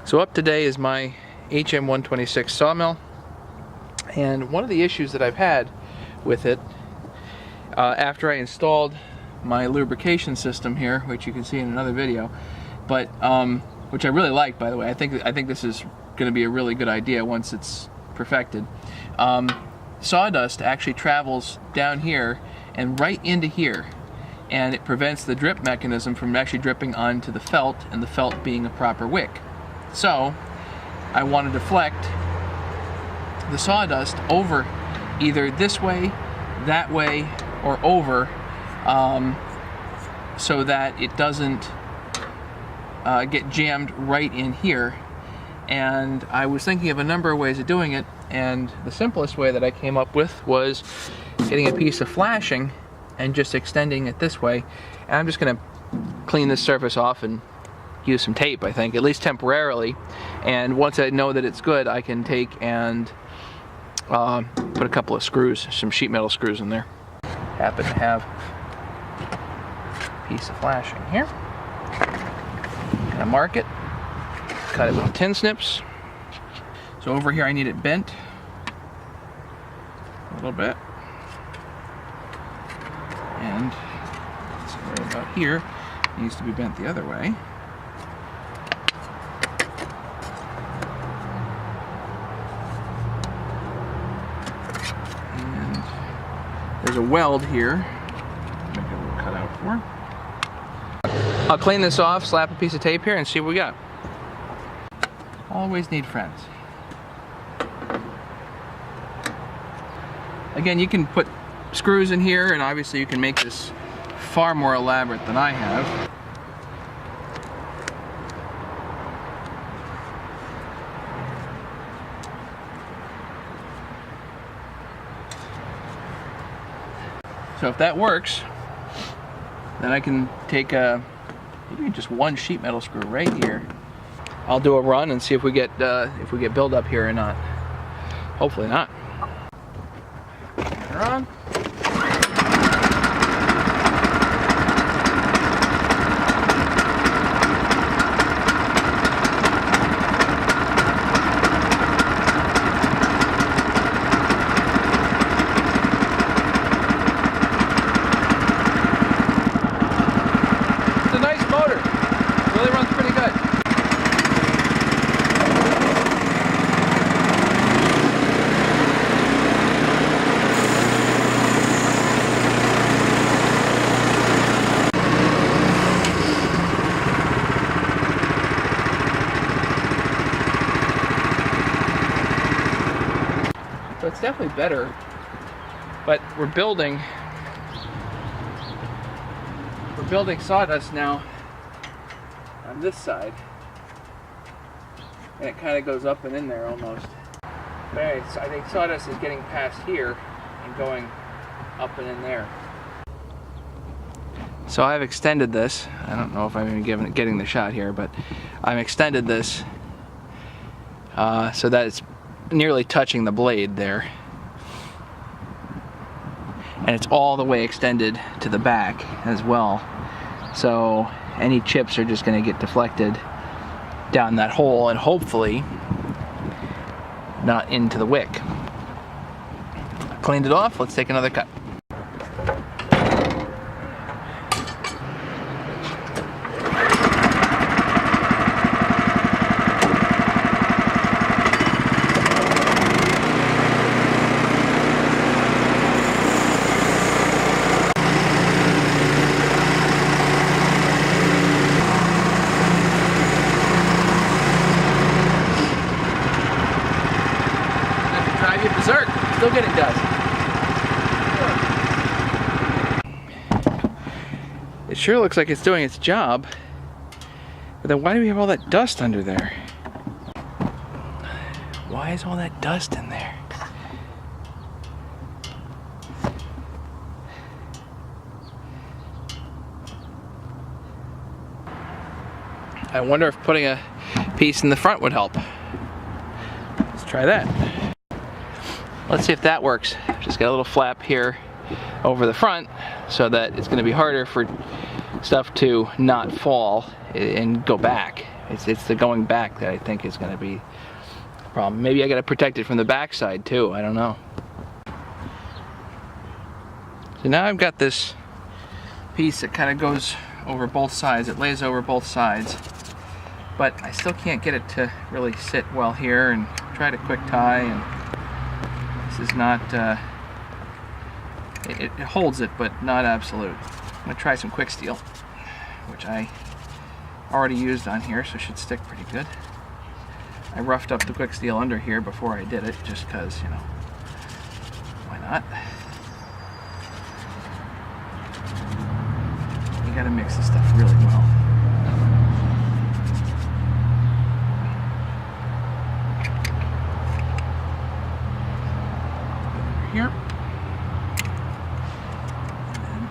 So up today is my HM126 sawmill, and one of the issues that I've had with it after I installed my lubrication system here, which you can see in another video, but which I really like, by the way. I think this is going to be a really good idea once it's perfected. Sawdust actually travels down here and right into here, and it prevents the drip mechanism from actually dripping onto the felt, and the felt being a proper wick. So I want to deflect the sawdust over either this way, that way, or over, so that it doesn't get jammed right in here. And I was thinking of a number of ways of doing it, and the simplest way that I came up with was getting a piece of flashing and just extending it this way. And I'm just going to clean this surface off and use some tape, I think, at least temporarily. And once I know that it's good, I can take and put a couple of screws, some sheet metal screws in there. Happen to have a piece of flashing here. Gonna mark it, cut it with tin snips. So over here I need it bent a little bit, and so right about here it needs to be bent the other way. And there's a weld here, make a little cutout for. I'll clean this off, slap a piece of tape here, and see what we got. Always need friends. Again, you can put screws in here, and obviously you can make this far more elaborate than I have. So if that works, then I can take maybe just one sheet metal screw right here. I'll do a run and see if we get build-up here or not. Hopefully not. Turn her on. It's a nice motor. Really runs pretty good. So it's definitely better, but we're building sawdust now on this side, and it kind of goes up and in there almost. But anyway, so I think sawdust is getting past here and going up and in there. So I've extended this. I don't know if I'm even getting the shot here, but I've extended this so that it's nearly touching the blade there, and it's all the way extended to the back as well, so any chips are just going to get deflected down that hole and hopefully not into the wick. Cleaned it off. Let's take another cut. Berserk. Still getting dust. It sure looks like it's doing its job, but then why do we have all that dust under there? Why is all that dust in there? I wonder if putting a piece in the front would help. Let's try that. Let's see if that works. Just got a little flap here over the front so that it's going to be harder for stuff to not fall and go back It's the going back that I think is going to be a problem. Maybe I got to protect it from the backside too. I don't know. So now I've got this piece that kind of goes over both sides. It lays over both sides, but I still can't get it to really sit well here, and tried a quick tie, and this is not it holds it, but not absolute. I'm gonna try some quick steel, which I already used on here, so it should stick pretty good. I roughed up the quick steel under here before I did it, just because, you know, why not? You gotta mix this stuff really well. Over here. And then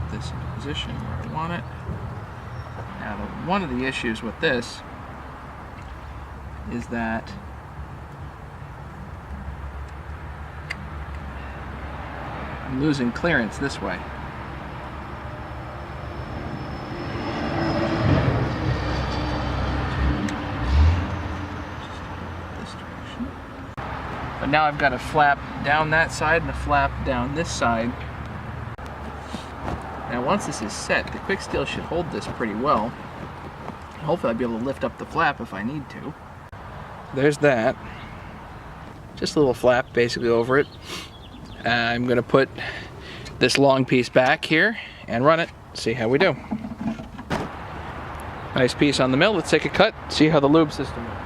put this in position where I want it. Now, one of the issues with this is that I'm losing clearance this way. But now I've got a flap down that side and a flap down this side. Now once this is set, the quick steel should hold this pretty well. Hopefully I'll be able to lift up the flap if I need to. There's that. Just a little flap basically over it. I'm going to put this long piece back here and run it. See how we do. Nice piece on the mill. Let's take a cut, see how the lube system works.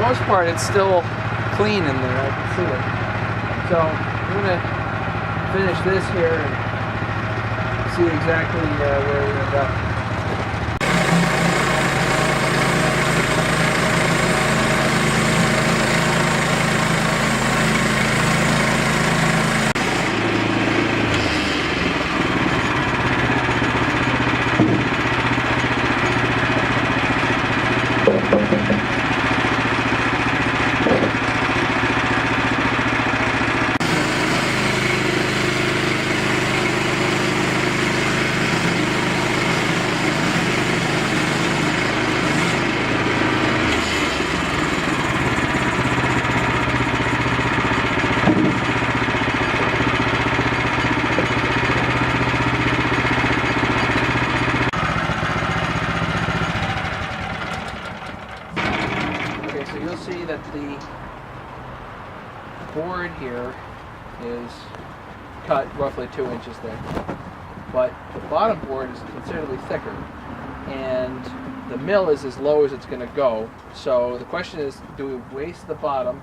Most part it's still clean in there, I can see it. So I'm going to finish this here and see exactly where we're going to go. You'll see that the board here is cut roughly 2 inches thick, but the bottom board is considerably thicker, and the mill is as low as it's going to go. So the question is, do we waste the bottom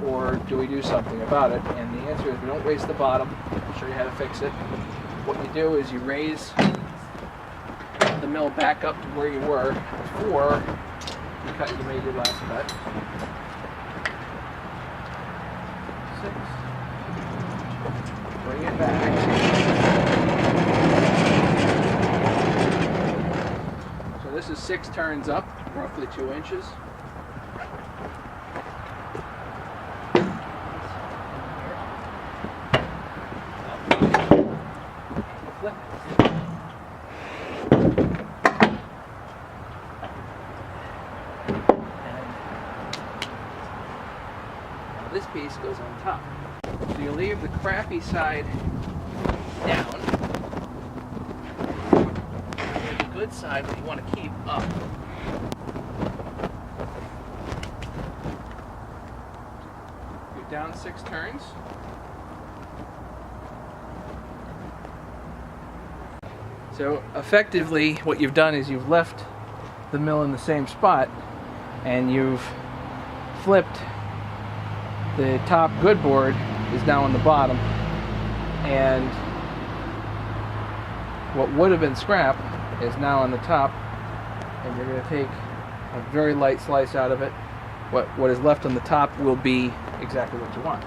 or do we do something about it? And the answer is we don't waste the bottom. I'll show you how to fix it. What you do is you raise the mill back up to where you were before you made your last cut. 6. Bring it back. So this is 6 turns up, roughly 2 inches. Flip it. This piece goes on top. So you leave the crappy side down. And the good side that you want to keep up. You're down 6 turns. So effectively what you've done is you've left the mill in the same spot and you've flipped. The top good board is now on the bottom, and what would have been scrap is now on the top, and you're going to take a very light slice out of it. What is left on the top will be exactly what you want.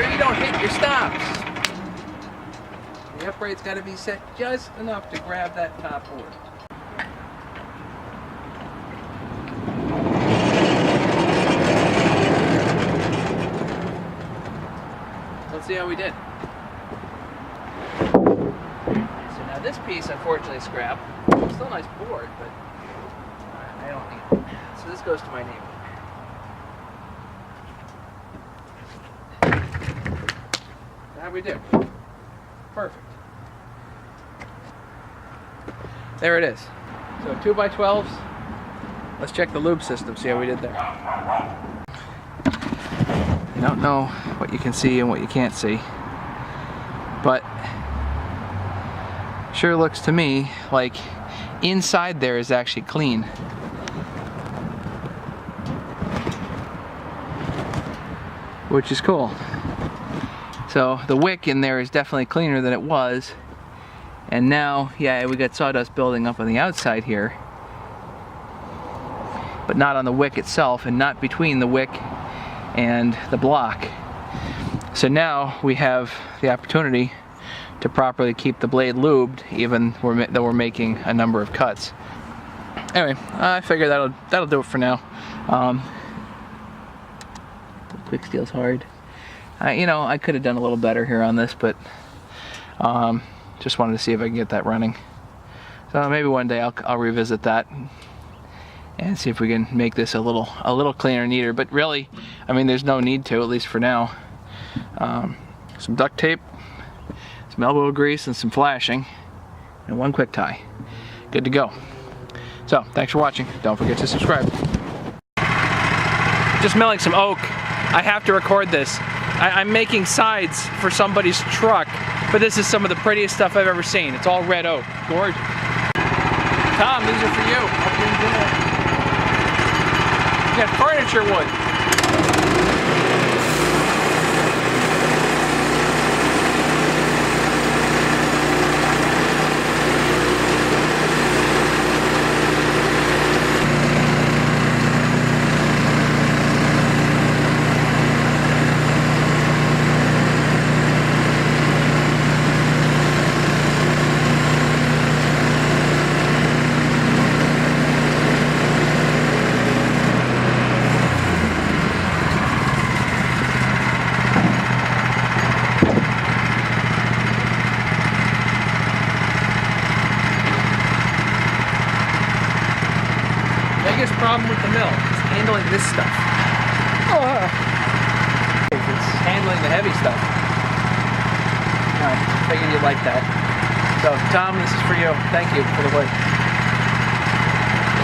sure you don't hit your stops. The upright's got to be set just enough to grab that top board. Let's see how we did. So now this piece, unfortunately, is scrap. Still a nice board, but I don't need it. So this goes to my neighbor. How'd we do? Perfect. There it is. So 2x12s. Let's check the lube system, see how we did there. I don't know what you can see and what you can't see, but sure looks to me like inside there is actually clean. Which is cool. So the wick in there is definitely cleaner than it was. And now, yeah, we got sawdust building up on the outside here, but not on the wick itself and not between the wick and the block. So now we have the opportunity to properly keep the blade lubed, even though we're making a number of cuts. Anyway, I figure that'll do it for now. Quick steel's hard. You know, I could have done a little better here on this, but just wanted to see if I can get that running. So maybe one day I'll revisit that and see if we can make this a little cleaner, neater. But really, I mean, there's no need to, at least for now. Some duct tape, some elbow grease, and some flashing, and one quick tie. Good to go. So, thanks for watching. Don't forget to subscribe. Just milling some oak. I have to record this. I'm making sides for somebody's truck, but this is some of the prettiest stuff I've ever seen. It's all red oak. Gorgeous. Tom, these are for you. Hope you enjoy it. You got furniture wood. Biggest problem with the mill is handling this stuff. It's handling the heavy stuff. I figured you'd like that. So, Tom, this is for you. Thank you for the wood.